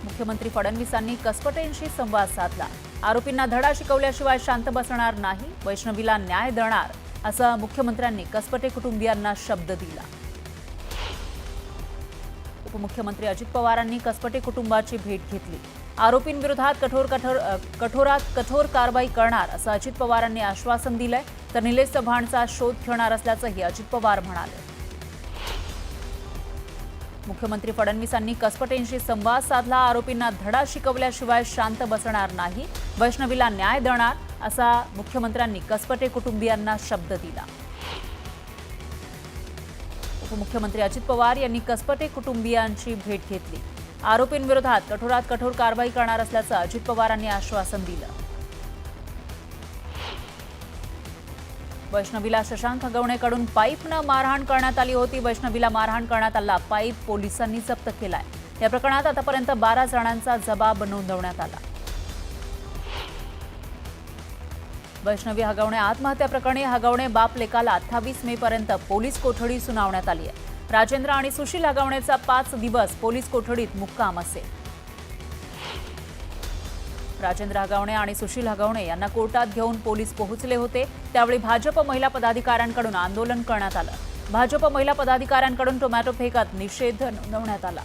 मुख्यमंत्री फडणवीसांनी कसपटेंशी संवाद साधला। आरोपींना धडा शिकवल्याशिवाय शांत बसणार नाही, वैष्णवीला न्याय देणार असा मुख्यमंत्र्यांनी कसपटे कुटुंबियांना शब्द दिला। उपमुख्यमंत्री अजित पवारांनी कसपटे कुटुंबाची भेट घेतली। आरोपींविरोधात कठोरात कठोर कारवाई करणार असं अजित पवारांनी आश्वासन दिलंय, तर निलेश चव्हाणचा शोध घेणार असल्याचंही अजित पवार म्हणाले। मुख्यमंत्री फडणवीसांनी कसपटेंशी संवाद साधला। आरोपींना धडा शिकवल्याशिवाय शांत बसणार नाही, वैष्णवीला न्याय देणार असा मुख्यमंत्र्यांनी कसपटे कुटुंबियांना शब्द दिला। उपमुख्यमंत्री अजित पवार यांनी कसपटे कुटुंबियांची भेट घेतली। आरोपींविरोधात कठोरात कठोर कारवाई करणार असल्याचं अजित पवारांनी आश्वासन दिलं। वैष्णवीला शशांक हगवणेकडून पाईपनं मारहाण करण्यात आली होती। वैष्णवीला मारहाण करण्यात आला पाईप पोलिसांनी जप्त केलाय। या प्रकरणात आतापर्यंत 12 जणांचा जबाब नोंदवण्यात आला। वैष्णवी हगवणे आत्महत्या प्रकरणी हगवणे बाप लेकाला 28 मे पर्यंत पोलीस कोठडी सुनावण्यात आली आहे। राजेंद्र आणि सुशील हगवणेचा 5 दिवस पोलीस कोठडीत मुक्काम असेल। राजेंद्र हगवणे आणि सुशील हगवणे यांना कोर्टात घेऊन पोलीस पोहोचले होते। त्यावेळी भाजप महिला पदाधिकाऱ्यांकडून आंदोलन करण्यात आलं। भाजप महिला पदाधिकाऱ्यांकडून टोमॅटो फेकत निषेध नोंदवण्यात आला।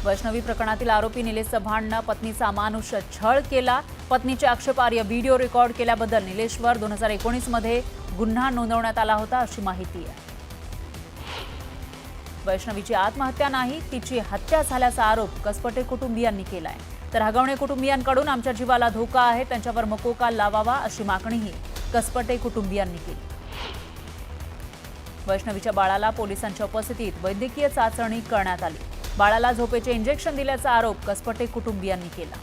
वैष्णवी प्रकरणातील आरोपी निलेश चव्हाणनं पत्नीचा अमानुष छळ केला। पत्नीचे आक्षेपार्ह व्हिडिओ रेकॉर्ड केल्याबद्दल निलेशवर 2019 मध्ये गुन्हा नोंदवण्यात आला होता अशी माहिती आहे। वैष्णवीची आत्महत्या नाही, तिची हत्या झाल्याचा आरोप कसपटे कुटुंबियांनी केलाय। तर हगवणे कुटुंबियांकडून आमच्या जीवाला धोका आहे, त्यांच्यावर मकोका लावावा अशी मागणीही कसपटे कुटुंबियांनी केली। वैष्णवीच्या बाळाला पोलिसांच्या उपस्थितीत वैद्यकीय चाचणी करण्यात आली। बाळाला झोपेचे इंजेक्शन दिल्याचा आरोप कसपटे कुटुंबियांनी केला।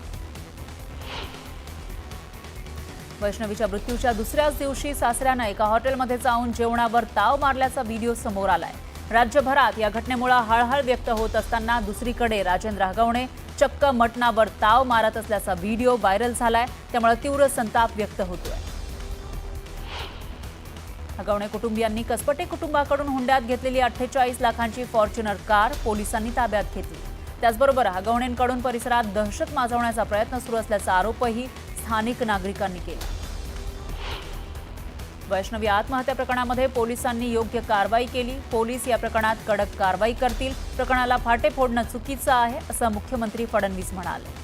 वैष्णवीच्या मृत्यूच्या दुसऱ्याच दिवशी सासऱ्यानं एका हॉटेलमध्ये जाऊन जेवणावर ताव मारल्याचा व्हिडिओ समोर आलाय। राज्यभरात या घटनेमुळे हळहळ व्यक्त होत असताना दुसरीकडे राजेंद्र हगवणे चक्क मटणावर ताव मारत असल्याचा व्हिडिओ व्हायरल झालाय, त्यामुळे तीव्र संताप व्यक्त होतोय। हगवणे कुटुंबियांनी कसपटे कुटुंबाकडून हुंड्यात घेतलेली 48 लाखांची फॉर्च्युनर कार पोलिसांनी ताब्यात घेतली। त्याचबरोबर हगवणेंकडून परिसरात दहशत माजवण्याचा प्रयत्न सुरू असल्याचा आरोपही स्थानिक नागरिकांनी केला। वैष्णवी आत्महत्या प्रकरणामध्ये पोलिसांनी योग्य कारवाई केली। पोलीस या प्रकरणात कडक कारवाई करतील। प्रकरणाला फाटे फोडणं चुकीचं आहे असं मुख्यमंत्री फडणवीस म्हणाले।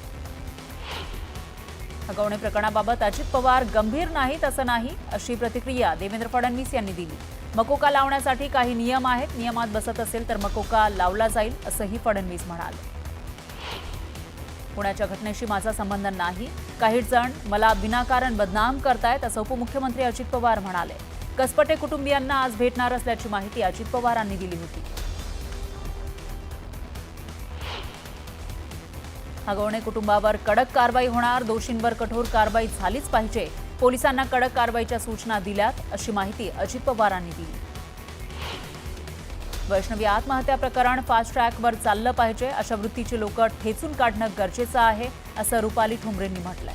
हगवणे प्रकरणाबाबत अजित पवार गंभीर नाहीत असं नाही अशी प्रतिक्रिया देवेंद्र फडणवीस यांनी दिली। मकोका लावण्यासाठी काही नियम आहेत, नियमात बसत असेल तर मकोका लावला जाईल असंही फडणवीस म्हणाले। पुण्याच्या घटनेशी माझा संबंध नाही, काही जण मला विनाकारण बदनाम करतायत असं उपमुख्यमंत्री अजित पवार म्हणाले। कसपटे कुटुंबियांना आज भेटणार असल्याची माहिती अजित पवारांनी दिली होती। हगवणे कुटुंबावर कडक कारवाई होणार, दोषींवर कठोर कारवाई झालीच पाहिजे। पोलिसांना कडक कारवाईच्या सूचना दिल्यात अशी माहिती अजित पवारांनी दिली। वैष्णवी आत्महत्या प्रकरण फास्ट ट्रॅकवर चाललं पाहिजे, अशा वृत्तीची लोक ठेचून काढणं गरजेचं आहे असं रुपाली ठोंबरेंनी म्हटलंय।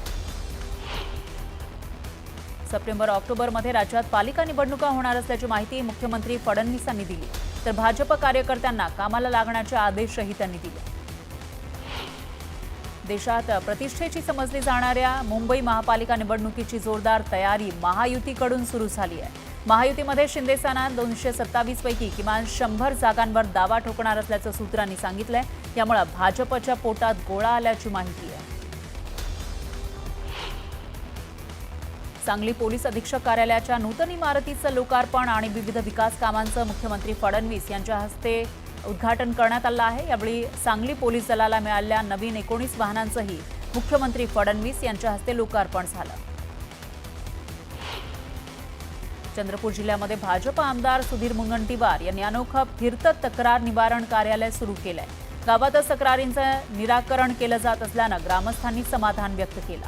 सप्टेंबर-ऑक्टोबरमध्ये राज्यात पालिका निवडणुका होणार असल्याची माहिती मुख्यमंत्री फडणवीसांनी दिली, तर भाजप कार्यकर्त्यांना कामाला लागण्याचे आदेशही त्यांनी दिले। देशात प्रतिष्ठेची समजली जाणाऱ्या मुंबई महापालिका निवडणुकीची जोरदार तयारी महायुतीकडून सुरू झाली आहे। महायुतीमध्ये शिंदे सेना 227 पैकी किमान 100 जागांवर दावा ठोकणार असल्याचं सूत्रांनी सांगितलंय। यामुळे भाजपच्या पोटात गोळा आल्याची माहिती आहे। सांगली पोलीस अधीक्षक कार्यालयाच्या नूतन इमारतीचं लोकार्पण आणि विविध विकास कामांचं मुख्यमंत्री फडणवीस यांच्या हस्ते उद्घाटन करण्यात आलं आहे। यावेळी सांगली पोलीस दलाला मिळालेल्या नवीन 19 वाहनांचंही मुख्यमंत्री फडणवीस यांच्या हस्ते लोकार्पण झालं। चंद्रपूर जिल्ह्यामध्ये भाजप आमदार सुधीर मुनगंटीवार यांनी अनोखं फिरतं तक्रार निवारण कार्यालय सुरू केलंय। गावातच तक्रारींचं निराकरण केलं जात असल्यानं ग्रामस्थांनी समाधान व्यक्त केलं।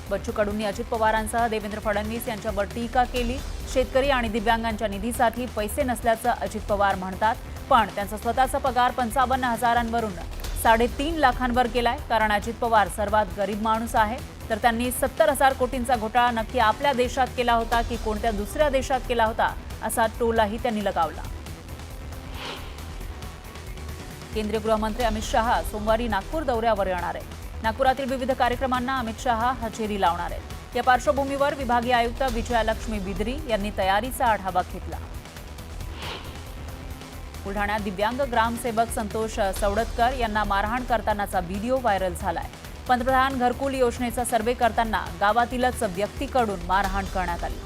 बच्चू कडूंनी अजित पवारांसह देवेंद्र फडणवीस यांच्यावर टीका केली। शेतकरी आणि दिव्यांगांच्या निधीसाठी पैसे नसल्याचं अजित पवार म्हणतात, पण त्यांचा स्वतःचा पगार 55,000वरून 3.5 लाखांवर गेलाय। कारण अजित पवार सर्वात गरीब माणूस आहे, तर त्यांनी 70,000 कोटींचा घोटाळा नक्की आपल्या देशात केला होता की कोणत्या दुसऱ्या देशात केला होता असा टोलाही त्यांनी लगावला। केंद्रीय गृहमंत्री अमित शहा सोमवारी नागपूर दौऱ्यावर येणार आहेत। नागपुरातील विविध कार्यक्रमांना अमित शहा हजेरी लावणार आहेत। या पार्श्वभूमीवर विभागीय आयुक्त विजयालक्ष्मी बिदरी यांनी तयारीचा आढावा घेतला। बुलढाण्यात दिव्यांग ग्रामसेवक संतोष सवडतकर यांना मारहाण करतानाचा व्हिडिओ व्हायरल झालाय। पंतप्रधान घरकुल योजनेचा सर्व्हे करताना गावातीलच व्यक्तीकडून मारहाण करण्यात आली।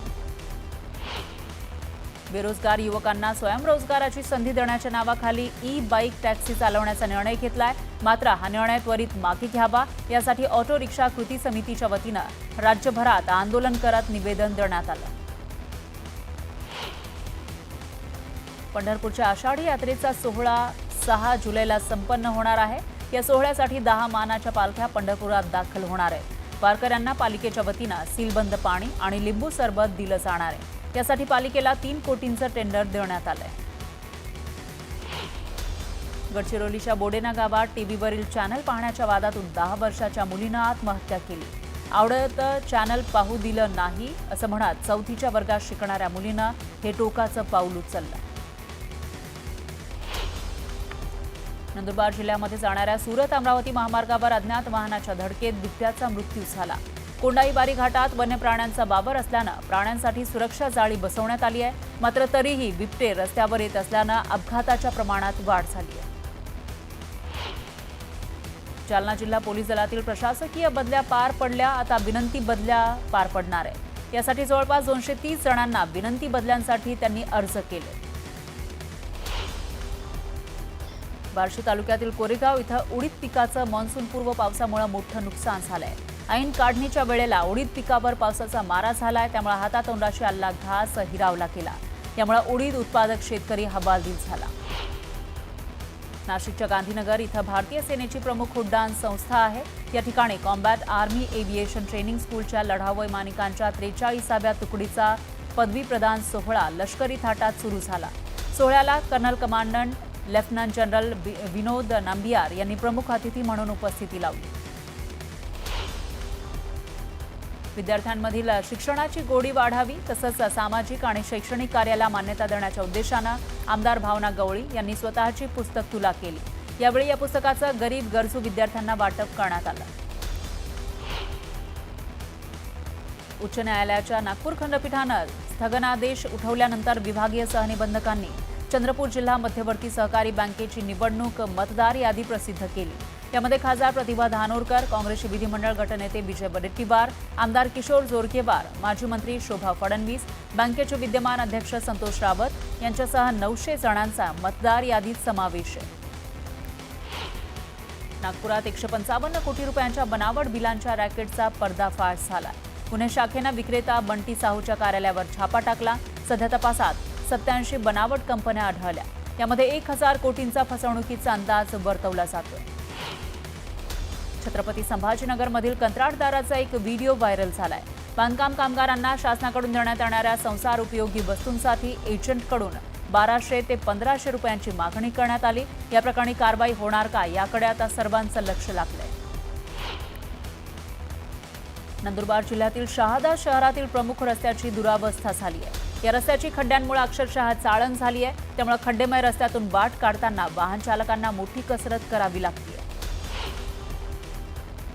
बेरोजगार युवकांना स्वयंरोजगाराची संधी देण्याच्या नावाखाली ई-बाईक टॅक्सी चालवण्याचा निर्णय घेतलाय। मात्र हा निर्णय त्वरित मागे घ्यावा यासाठी ऑटो रिक्षा कृती समितीच्या वतीनं राज्यभरात आंदोलन करत निवेदन देण्यात आलं। पंढरपूरच्या आषाढी यात्रेचा सोहळा 6 जुलैला संपन्न होणार आहे। या सोहळ्यासाठी 10 मानाच्या पालख्या पंढरपुरात दाखल होणार आहेत। वारकऱ्यांना पालिकेच्या वतीनं सीलबंद पाणी आणि लिंबू सरबत दिलं जाणार आहे। यासाठी पालिकेला 3 कोटींचं टेंडर देण्यात आलंय। गडचिरोलीच्या बोडेना गावात टीव्हीवरील चॅनल पाहण्याच्या वादातून 10 वर्षाच्या मुलीनं आत्महत्या केली। आवडतं चॅनल पाहू दिलं नाही असं म्हणत 4थीच्या वर्गात शिकणाऱ्या मुलीनं हे टोकाचं पाऊल उचललं। नंदुरबार जिल्ह्यामध्ये जाणाऱ्या सुरत अमरावती महामार्गावर अज्ञात वाहनाच्या धडकेत बिबट्याचा मृत्यू झाला। कोंडाईबारी घाटात वन्य प्राण्यांचा वावर असल्यानं प्राण्यांसाठी सुरक्षा जाळी बसवण्यात आली आहे। मात्र तरीही बिबटे रस्त्यावर येत असल्यानं अपघाताच्या प्रमाणात वाढ झाली आहे। जालना जिल्हा पोलीस दलातील प्रशासकीय बदल्या पार पडल्या, आता विनंती बदल्या पार पडणार आहे। यासाठी जवळपास 230 जणांना विनंती बदल्यांसाठी त्यांनी अर्ज केले। बार्शी तालुक्यातील कोरेगाव इथं उडीद पिकाचं मान्सूनपूर्व पावसामुळे मोठं नुकसान झालंय। ऐन काढणीच्या वेळेला उडीद पिकावर पावसाचा मारा झालाय, त्यामुळे हातातोंडाशी आलेला घास हिरावला गेला। यामुळे उडीद उत्पादक शेतकरी हवालदिल झाला। नाशिकच्या गांधीनगर इथं भारतीय सेनेची प्रमुख उड्डाण संस्था आहे। या ठिकाणी कॉम्बॅट आर्मी एव्हिएशन ट्रेनिंग स्कूलच्या लढाऊ वैमानिकांच्या 43व्या तुकडीचा पदवी प्रदान सोहळा लष्करी थाटात सुरू झाला। सोहळ्याला कर्नल कमांडंट लेफ्टनंट जनरल विनोद नांबियार यांनी प्रमुख अतिथी म्हणून उपस्थिती लावली। विद्यार्थ्यांमधील शिक्षणाची गोडी वाढावी तसंच सामाजिक आणि शैक्षणिक कार्याला मान्यता देण्याच्या उद्देशानं आमदार भावना गवळी यांनी स्वतःची पुस्तक तुला केली। यावेळी या पुस्तकाचं गरीब गरजू विद्यार्थ्यांना वाटप करण्यात आलं। उच्च न्यायालयाच्या नागपूर खंडपीठानं स्थगनादेश उठवल्यानंतर विभागीय सहनिबंधकांनी चंद्रपूर जिल्हा मध्यवर्ती सहकारी बँकेची निवडणूक मतदार यादी प्रसिद्ध केली। यामध्ये खासदार प्रतिभा धानोरकर, काँग्रेसचे विधिमंडळ गटनेते विजय वडेट्टीवार, आमदार किशोर जोरगेवार, माजी मंत्री शोभा फडणवीस, बँकेचे विद्यमान अध्यक्ष संतोष रावत यांच्यासह 900 जणांचा मतदार यादीत समावेश आहे। नागपुरात 155 कोटी रुपयांच्या बनावट बिलांच्या रॅकेटचा पर्दाफाश झाला। पुणे शाखेनं विक्रेता बंटी साहूच्या कार्यालयावर छापा टाकला। सध्या तपासात 87 बनावट कंपन्या आढळल्या। यामध्ये 1000 कोटींचा फसवणुकीचा अंदाज वर्तवला जातोय। छत्रपती संभाजीनगरमधील कंत्राटदाराचा एक व्हिडिओ व्हायरल झालाय। बांधकाम कामगारांना शासनाकडून देण्यात येणाऱ्या संसार उपयोगी वस्तूंसाठी एजंटकडून 1200 ते 1500 रुपयांची मागणी करण्यात आली। या प्रकरणी कारवाई होणार का याकडे आता सर्वांचं लक्ष लागलंय। नंदुरबार जिल्ह्यातील शहादा शहरातील प्रमुख रस्त्याची दुरावस्था झाली आहे। या रस्त्याची खड्ड्यांमुळे अक्षरशः चाळण झाली आहे। त्यामुळे खड्डेमय रस्त्यातून वाट काढताना वाहन चालकांना मोठी कसरत करावी लागते।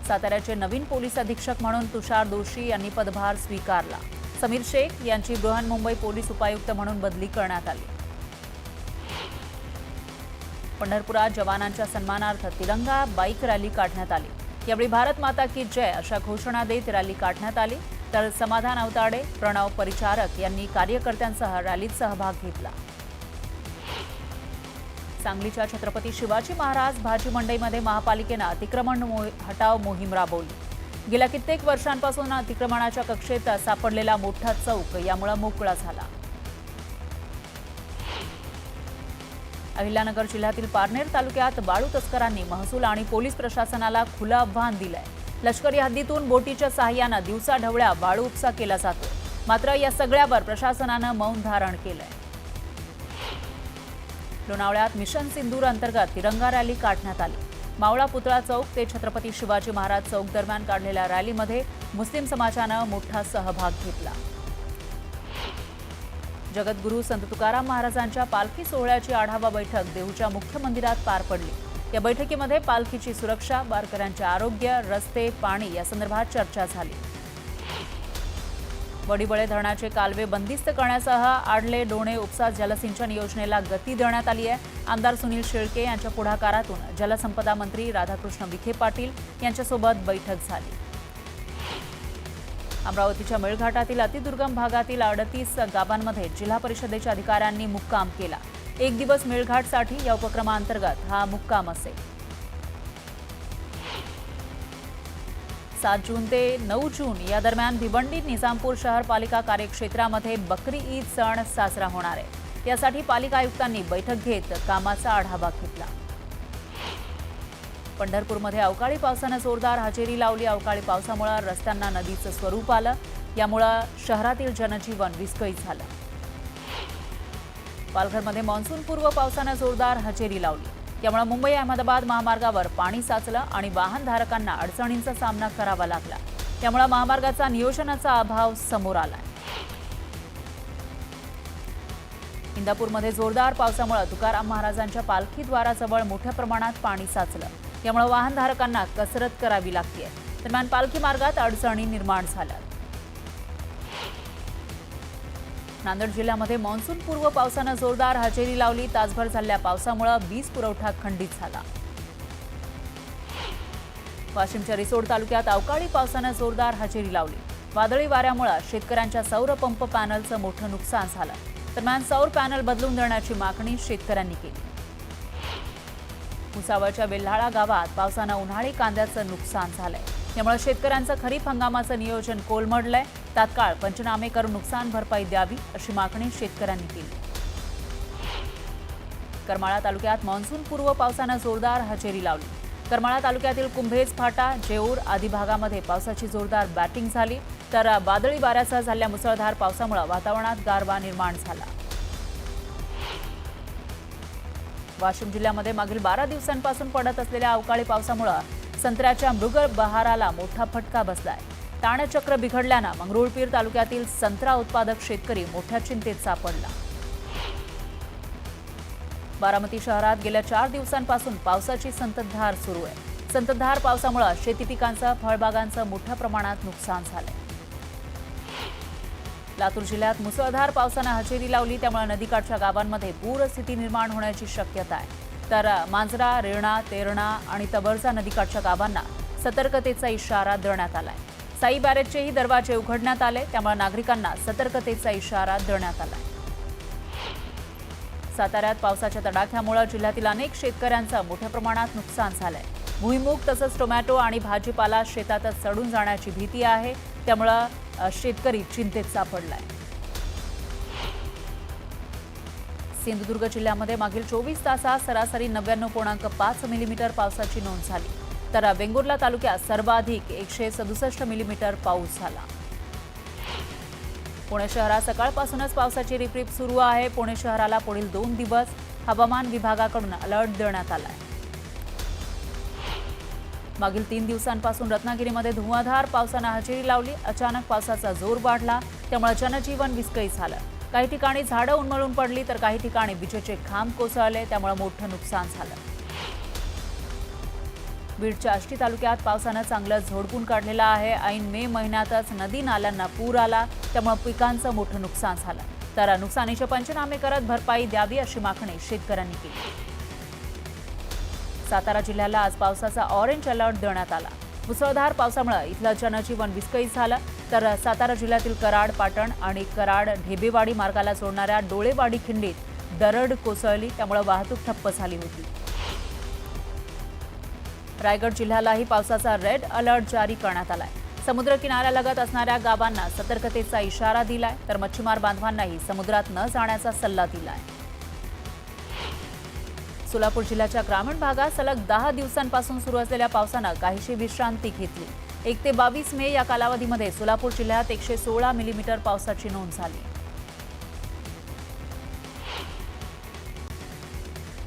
साताऱ्याचे नवीन पोलीस अधीक्षक म्हणून तुषार दोशी यांनी पदभार स्वीकारला। समीर शेख यांची बृहन्मुंबई पोलीस उपायुक्त म्हणून बदली करण्यात आली। पंढरपुरात जवानांच्या सन्मानार्थ तिरंगा बाईक रॅली काढण्यात आली। यावेळी भारत माता की जय अशा घोषणा देत रॅली काढण्यात आली। तर समाधान अवताडे, प्रणव परिचारक यांनी कार्यकर्त्यांसह रॅलीत सहभाग घेतला। सांगलीच्या छत्रपती शिवाजी महाराज भाजी मंडईमध्ये महापालिकेनं अतिक्रमण हटाव मोहीम राबवली। गेल्या कित्येक वर्षांपासून अतिक्रमणाच्या कक्षेत सापडलेला मोठा चौक यामुळे मोकळा झाला। अहिल्यानगर जिल्ह्यातील पारनेर तालुक्यात वाळू तस्करांनी महसूल आणि पोलीस प्रशासनाला खुलं आव्हान दिलंय। लष्करी हद्दीतून बोटीच्या सहाय्यानं दिवसाढवळ्या वाळू उपसा केला जातो। मात्र या सगळ्यावर प्रशासनानं मौन धारण केलंय। लोणावळ्यात मिशन सिंदूर अंतर्गत तिरंगा रॅली काढण्यात आली। मावळा पुतळा चौक ते छत्रपती शिवाजी महाराज चौक दरम्यान काढलेल्या रॅलीमध्ये मुस्लिम समाजानं मोठा सहभाग घेतला। जगद्गुरू संत तुकाराम महाराजांच्या पालखी सोहळ्याची आढावा बैठक देहूच्या मुख्य मंदिरात पार पडली। या बैठकीमध्ये पालखीची सुरक्षा, वारकऱ्यांचे आरोग्य, रस्ते, पाणी या संदर्भात चर्चा झाली। वडीबळे धरणाचे कालवे बंदिस्त करण्यासह आडले डोणे उपसा जलसिंचन योजनेला गती देण्यात आली आहे। आमदार सुनील शेळके यांच्या पुढाकारातून जलसंपदा मंत्री राधाकृष्ण विखे पाटील यांच्यासोबत बैठक झाली। अमरावतीच्या मेळघाटातील अतिदुर्गम भागातील 38 गावांमध्ये जिल्हा परिषदेच्या अधिकाऱ्यांनी मुक्काम केला। एक दिवस मेळघाटसाठी या उपक्रमांतर्गत हा मुक्काम असेल। 7 जून ते 9 जून या दरम्यान भिवंडी निजामपूर शहर पालिका कार्यक्षेत्रामध्ये बकरी ईद सण साजरा होणार आहे। यासाठी पालिका आयुक्तांनी बैठक घेत कामाचा आढावा घेतला। पंढरपूरमध्ये अवकाळी पावसाने जोरदार हजेरी लावली। अवकाळी पावसामुळे रस्त्यांना नदीचं स्वरूप आलं, यामुळे शहरातील जनजीवन विस्कळीत झालं। पालघरमध्ये मान्सूनपूर्व पावसाने जोरदार हजेरी लावली, यामुळे मुंबई अहमदाबाद महामार्गावर पाणी साचलं आणि वाहनधारकांना अडचणींचा सामना करावा लागला। त्यामुळे महामार्गाचा नियोजनाचा अभाव समोर आलाय। इंदापूरमध्ये जोरदार पावसामुळे तुकाराम महाराजांच्या पालखीद्वाराजवळ मोठ्या प्रमाणात पाणी साचलं, यामुळे वाहनधारकांना कसरत करावी लागते। दरम्यान पालखी मार्गात अडचणी निर्माण झाल्या। नांदेड जिल्ह्यामध्ये मान्सूनपूर्व पावसाने जोरदार हजेरी लावली। तासभर झालेल्या पावसामुळे वीज पुरवठा खंडित झाला। वाशिमच्या रिसोड तालुक्यात अवकाळी पावसाने जोरदार हजेरी लावली। वादळी वाऱ्यामुळे शेतकऱ्यांच्या सौर पंप पॅनलचं मोठं नुकसान झालं। दरम्यान सौर पॅनल बदलून देण्याची मागणी शेतकऱ्यांनी केली। भुसावळच्या वेल्हाळा गावात पावसाने उन्हाळी कांद्याचं नुकसान झालंय, यामुळे शेतकऱ्यांचं खरीप हंगामाचं नियोजन कोलमडलंय। तात्काळ पंचनामे करून नुकसान भरपाई द्यावी अशी मागणी शेतकऱ्यांनी केली। करमाळा तालुक्यात मान्सूनपूर्व पावसाने जोरदार हजेरी लावली। करमाळा तालुक्यातील कुंभेज फाटा, जेऊर आदी भागामध्ये पावसाची जोरदार बॅटिंग झाली, तर वादळी वाऱ्यासह झालेल्या मुसळधार पावसामुळे वातावरणात गारवा निर्माण झाला। वाशिम जिल्ह्यामध्ये मागील 12 दिवसांपासून पडत असलेल्या अवकाळी पावसामुळे संत्र्याच्या मृग बहाराला मोठा फटका बसलाय। ताणचक्र बिघडल्यानं मंगरुळपीर तालुक्यातील संत्रा उत्पादक शेतकरी मोठ्या चिंतेत सापडला। बारामती शहरात गेल्या 4 दिवसांपासून पावसाची संततधार सुरू आहे। संततधार पावसामुळे शेती पिकांचं, फळबागांचं मोठ्या प्रमाणात नुकसान झालंय। लातूर जिल्ह्यात मुसळधार पावसाने हजेरी लावली, त्यामुळे नदीकाठच्या गावांमध्ये पूरस्थिती निर्माण होण्याची शक्यता आहे। तर मांजरा, रेणा, तेरणा आणि तबरजा नदीकाठच्या गावांना सतर्कतेचा इशारा देण्यात आलाय। साई बॅरेजचेही दरवाजे उघडण्यात आले, त्यामुळे नागरिकांना सतर्कतेचा इशारा देण्यात आलाय। साताऱ्यात पावसाच्या तडाख्यामुळे जिल्ह्यातील अनेक शेतकऱ्यांचं मोठ्या प्रमाणात नुकसान झालंय। भुईमूग तसंच टोमॅटो आणि भाजीपाला शेतातच सडून जाण्याची भीती आहे, त्यामुळे शेतकरी चिंतेत सापडलाय। सिंधुदुर्ग जिल्ह्यामध्ये मागील 24 तासात सरासरी 99.5 मिलीमीटर पावसाची नोंद झाली, तर वेंगुर्ला तालुक्यात सर्वाधिक 167 मिलीमीटर पाऊस झाला। पुणे शहरात सकाळपासूनच पावसाची रिपरिप सुरू आहे। पुणे शहराला पुढील 2 दिवस हवामान विभागाकडून अलर्ट देण्यात आलाय। मागील 3 दिवसांपासून रत्नागिरीमध्ये धुवाधार पावसाने हजेरी लावली। अचानक पावसाचा जोर वाढला, त्यामुळे जनजीवन विस्कळीत झालं। काही ठिकाणी झाडं उन्मळून पडली, तर काही ठिकाणी विजेचे खांब कोसळले, त्यामुळे मोठं नुकसान झालं। बीडच्या आष्टी तालुक्यात पावसाने चांगलंच झोडपून काढलेला आहे। ऐन मे महिन्यातच नदी नाल्यांना पूर आला, त्यामुळे पिकांचं मोठं नुकसान झालं। तर नुकसानीचे पंचनामे करत भरपाई द्यावी अशी मागणी शेतकऱ्यांनी केली। सातारा जिल्ह्याला आज पावसाचा ऑरेंज अलर्ट देण्यात आला। मुसळधार पावसामुळे इथलं जनजीवन विस्कळीत झालं, तर सातारा जिल्ह्यातील कराड, पाटण आणि कराड ढेबेवाडी मार्गाला जोडणाऱ्या डोळेवाडी खिंडीत दरड कोसळली, त्यामुळे वाहतूक ठप्प झाली होती। रायगड जिल्ह्यालाही पावसाचा रेड अलर्ट जारी करण्यात आलाय। समुद्र किनाऱ्यालगत असणाऱ्या गावांना सतर्कतेचा इशारा दिलाय, तर मच्छीमार बांधवांनाही समुद्रात न जाण्याचा सल्ला दिलाय। सोलापूर जिल्ह्याच्या ग्रामीण भागात सलग 10 दिवसांपासून सुरू असलेल्या पावसानं काहीशी विश्रांती घेतली। 1 ते 22 मे या कालावधीमध्ये सोलापूर जिल्ह्यात 116 मिलीमीटर पावसाची नोंद झाली।